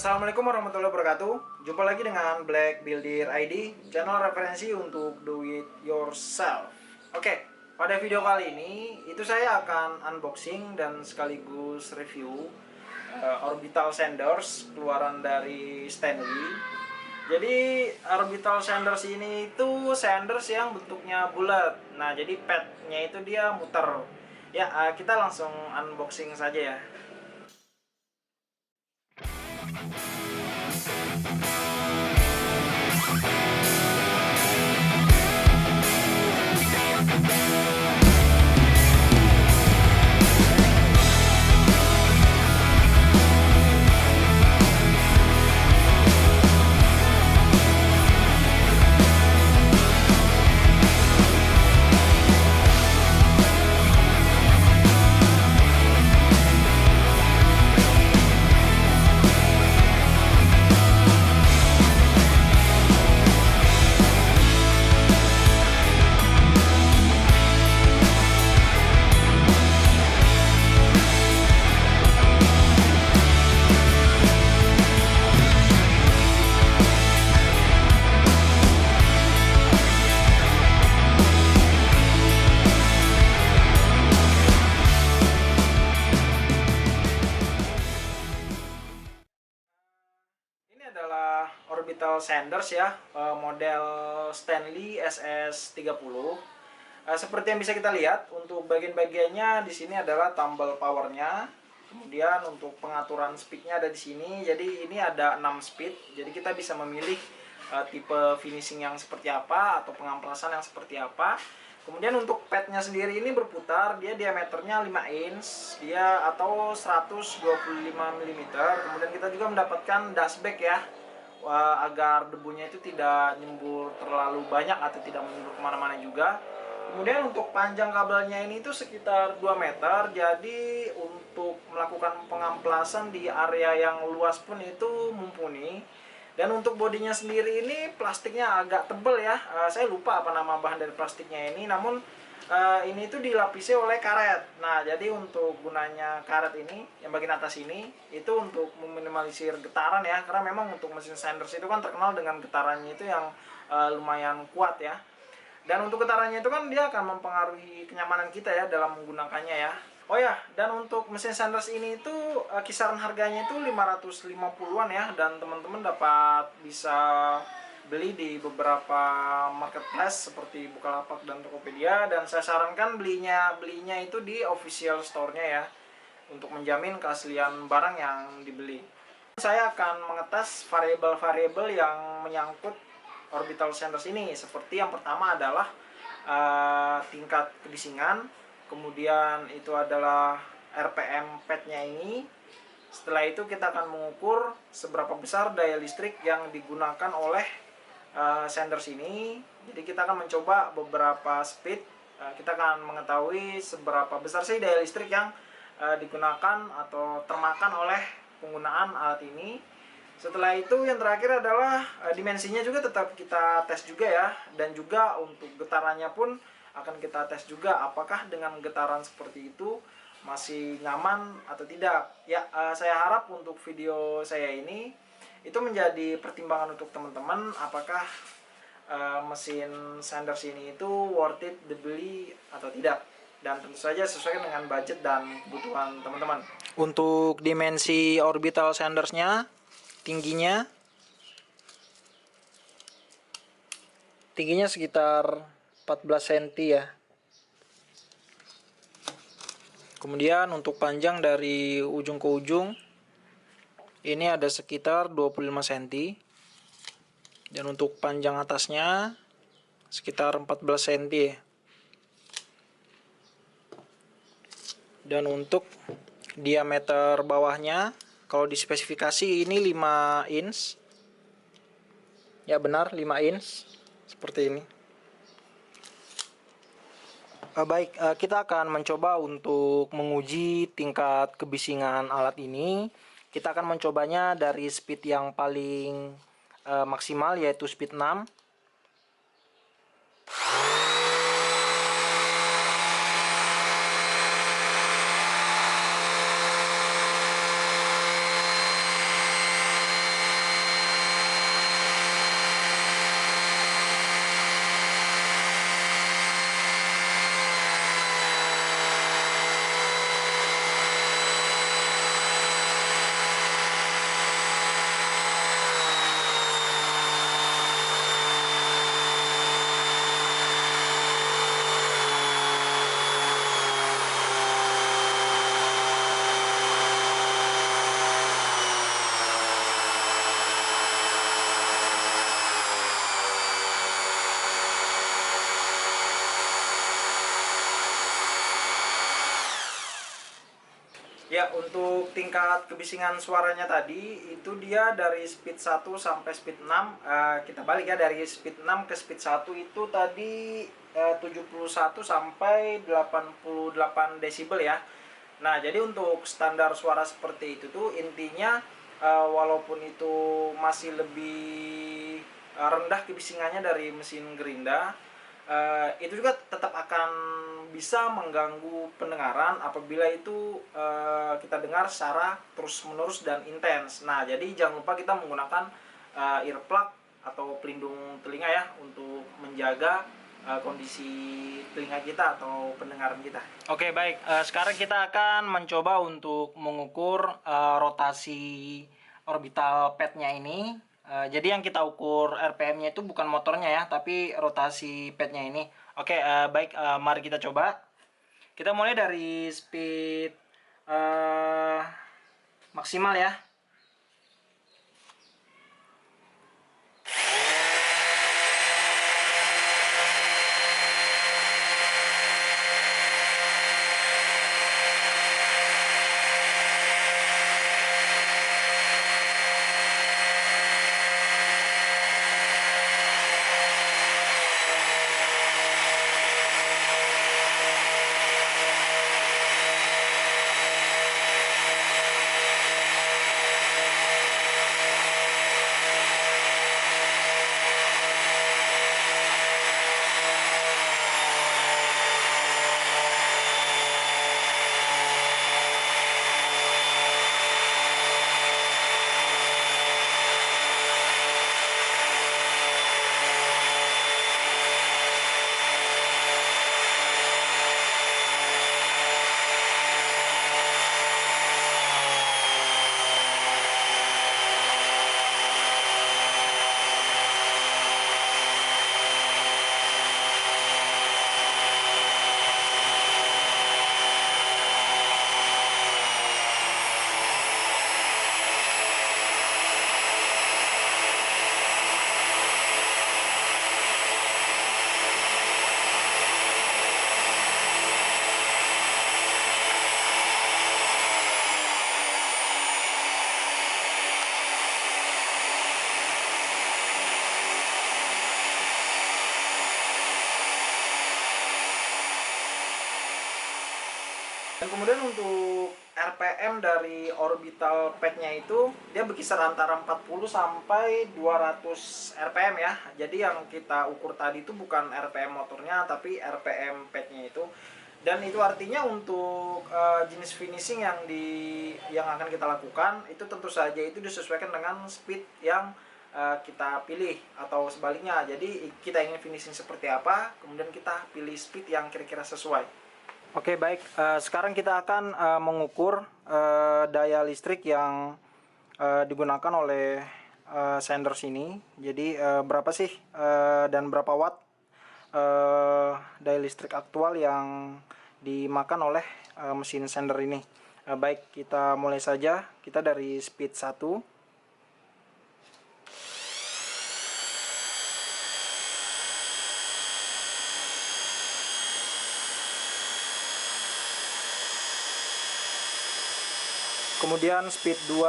Assalamualaikum warahmatullahi wabarakatuh. Jumpa lagi dengan Black Builder ID, channel referensi untuk do it yourself. Oke, pada video kali ini itu saya akan unboxing dan sekaligus review orbital sanders keluaran dari Stanley. Jadi orbital sanders ini itu sanders yang bentuknya bulat. Nah, jadi padnya itu dia muter. Ya, kita langsung unboxing saja ya. Ini adalah orbital sanders ya, model Stanley SS30. Seperti yang bisa kita lihat, untuk bagian-bagiannya di sini adalah tumble powernya. Kemudian untuk pengaturan speednya ada di sini. Jadi ini ada 6 speed. Jadi kita bisa memilih tipe finishing yang seperti apa atau pengamplasan yang seperti apa. Kemudian untuk padnya sendiri ini berputar, dia diameternya 5 inch, dia atau 125 mm. Kemudian kita juga mendapatkan dustback ya, agar debunya itu tidak nyembur terlalu banyak atau tidak menyembur kemana-mana juga. Kemudian untuk panjang kabelnya ini itu sekitar 2 meter, jadi untuk melakukan pengamplasan di area yang luas pun itu mumpuni. Dan untuk bodinya sendiri ini plastiknya agak tebal ya, saya lupa apa nama bahan dari plastiknya ini, namun ini itu dilapisi oleh karet. Nah, jadi untuk gunanya karet ini yang bagian atas ini itu untuk meminimalisir getaran ya, karena memang untuk mesin sanders itu kan terkenal dengan getarannya itu yang lumayan kuat ya. Dan untuk getarannya itu kan dia akan mempengaruhi kenyamanan kita ya dalam menggunakannya ya. Oh ya, dan untuk mesin sanders ini itu kisaran harganya itu 550-an ya, dan teman-teman dapat bisa beli di beberapa marketplace seperti Bukalapak dan Tokopedia, dan saya sarankan belinya itu di official store-nya ya untuk menjamin keaslian barang yang dibeli. Saya akan mengetes variabel-variabel yang menyangkut orbital sanders ini, seperti yang pertama adalah tingkat kebisingan. Kemudian itu adalah RPM padnya ini. Setelah itu kita akan mengukur seberapa besar daya listrik yang digunakan oleh sanders ini. Jadi kita akan mencoba beberapa speed. Kita akan mengetahui seberapa besar sih daya listrik yang digunakan atau termakan oleh penggunaan alat ini. Setelah itu yang terakhir adalah dimensinya juga tetap kita tes juga ya. Dan juga untuk getarannya pun akan kita tes juga apakah dengan getaran seperti itu masih nyaman atau tidak ya. Saya harap untuk video saya ini itu menjadi pertimbangan untuk teman-teman, apakah mesin sanders ini itu worth it dibeli atau tidak, dan tentu saja sesuai dengan budget dan kebutuhan teman-teman. Untuk dimensi orbital sandersnya, tingginya sekitar 14 cm ya. Kemudian untuk panjang dari ujung ke ujung ini ada sekitar 25 cm. Dan untuk panjang atasnya sekitar 14 cm ya. Dan untuk diameter bawahnya kalau di spesifikasi ini 5 inch. Ya benar, 5 inch seperti ini. Baik, kita akan mencoba untuk menguji tingkat kebisingan alat ini. Kita akan mencobanya dari speed yang paling maksimal, yaitu speed 6. Ya, untuk tingkat kebisingan suaranya tadi itu dia dari speed 1 sampai speed 6. Kita balik ya, dari speed 6 ke speed 1 itu tadi 71 sampai 88 desibel ya. Nah, jadi untuk standar suara seperti itu tuh intinya walaupun itu masih lebih rendah kebisingannya dari mesin gerinda, itu juga tetap akan bisa mengganggu pendengaran apabila itu kita dengar secara terus-menerus dan intens. Nah, jadi jangan lupa kita menggunakan earplug atau pelindung telinga ya untuk menjaga kondisi telinga kita atau pendengaran kita. Oke, baik. Sekarang kita akan mencoba untuk mengukur rotasi orbital padnya ini. Jadi yang kita ukur RPM-nya itu bukan motornya ya, tapi rotasi padnya ini. Oke, baik. Mari kita coba. Kita mulai dari speed maksimal ya. Dan kemudian untuk RPM dari orbital padnya itu dia berkisar antara 40 sampai 200 RPM ya. Jadi yang kita ukur tadi itu bukan RPM motornya tapi RPM padnya itu. Dan itu artinya untuk jenis finishing yang akan kita lakukan itu tentu saja itu disesuaikan dengan speed yang kita pilih atau sebaliknya. Jadi kita ingin finishing seperti apa, kemudian kita pilih speed yang kira-kira sesuai. Oke, baik. Sekarang kita akan mengukur daya listrik yang digunakan oleh senders ini. Jadi berapa sih dan berapa watt daya listrik aktual yang dimakan oleh mesin sender ini. Baik, kita mulai saja. Kita dari speed 1. Kemudian speed 2.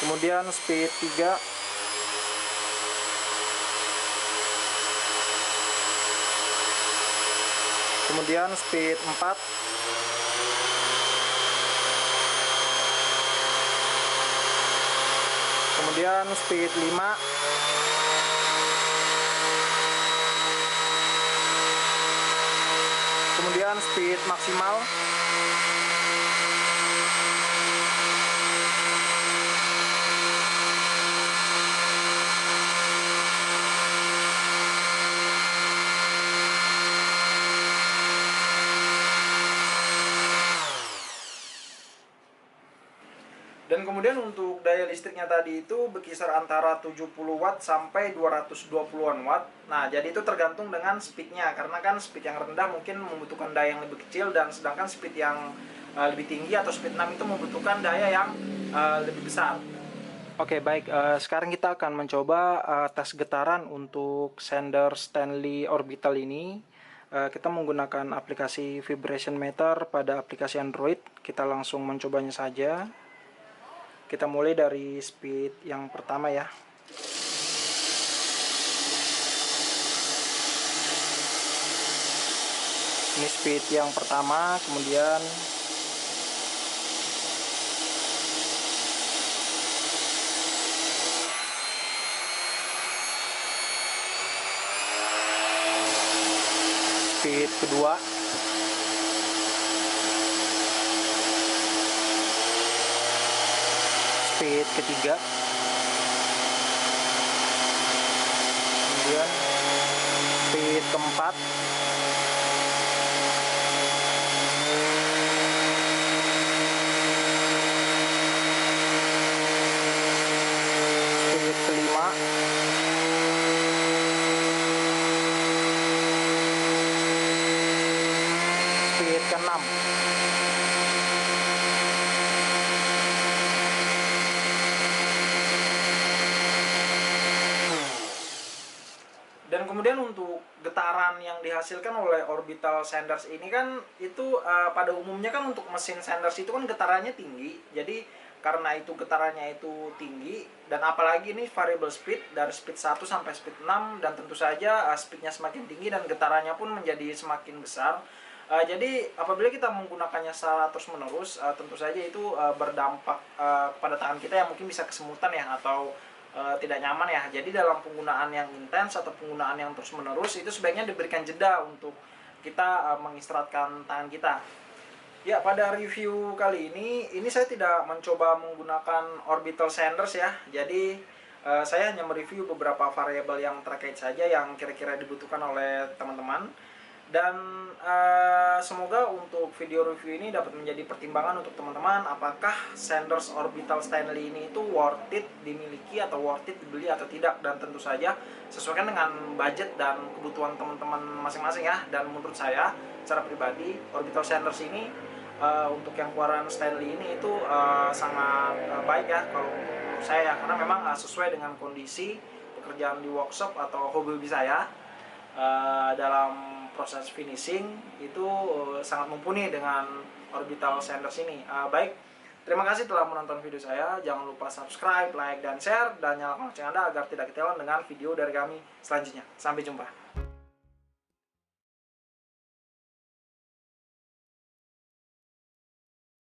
Kemudian speed 3. Kemudian speed 4. Kemudian speed 5. Kemudian speed maksimal. Dan kemudian untuk daya listriknya tadi itu berkisar antara 70 watt sampai 220-an watt. Nah, jadi itu tergantung dengan speednya. Karena kan speed yang rendah mungkin membutuhkan daya yang lebih kecil, dan sedangkan speed yang lebih tinggi atau speed 6 itu membutuhkan daya yang lebih besar. Oke, baik. Sekarang kita akan mencoba tes getaran untuk sender Stanley Orbital ini. Kita menggunakan aplikasi vibration meter pada aplikasi Android. Kita langsung mencobanya saja. Kita mulai dari speed yang pertama ya. Ini speed yang pertama, kemudian speed kedua, speed ketiga, kemudian speed keempat, speed kelima, speed keenam. Dan kemudian untuk getaran yang dihasilkan oleh orbital senders ini kan itu pada umumnya kan untuk mesin senders itu kan getarannya tinggi. Jadi karena itu getarannya itu tinggi dan apalagi ini variable speed dari speed 1 sampai speed 6 dan tentu saja speednya semakin tinggi dan getarannya pun menjadi semakin besar. Jadi apabila kita menggunakannya secara terus menerus tentu saja itu berdampak pada tangan kita yang mungkin bisa kesemutan ya atau tidak nyaman ya. Jadi dalam penggunaan yang intens atau penggunaan yang terus menerus itu sebaiknya diberikan jeda untuk kita mengistirahatkan tangan kita. Ya, pada review kali ini saya tidak mencoba menggunakan orbital senders ya. Jadi saya hanya mereview beberapa variabel yang terkait saja yang kira-kira dibutuhkan oleh teman-teman. Dan semoga untuk video review ini dapat menjadi pertimbangan untuk teman-teman apakah senders orbital Stanley ini itu worth it dimiliki atau worth it dibeli atau tidak, dan tentu saja sesuaikan dengan budget dan kebutuhan teman-teman masing-masing ya. Dan menurut saya secara pribadi orbital senders ini untuk yang keluaran Stanley ini itu sangat baik ya kalau menurut saya, karena memang sesuai dengan kondisi pekerjaan di workshop atau hobi saya. Dalam proses finishing itu sangat mumpuni dengan orbital senders ini. Baik, terima kasih telah menonton video saya. Jangan lupa subscribe, like, dan share, dan nyalakan lonceng Anda agar tidak ketinggalan dengan video dari kami selanjutnya. Sampai jumpa.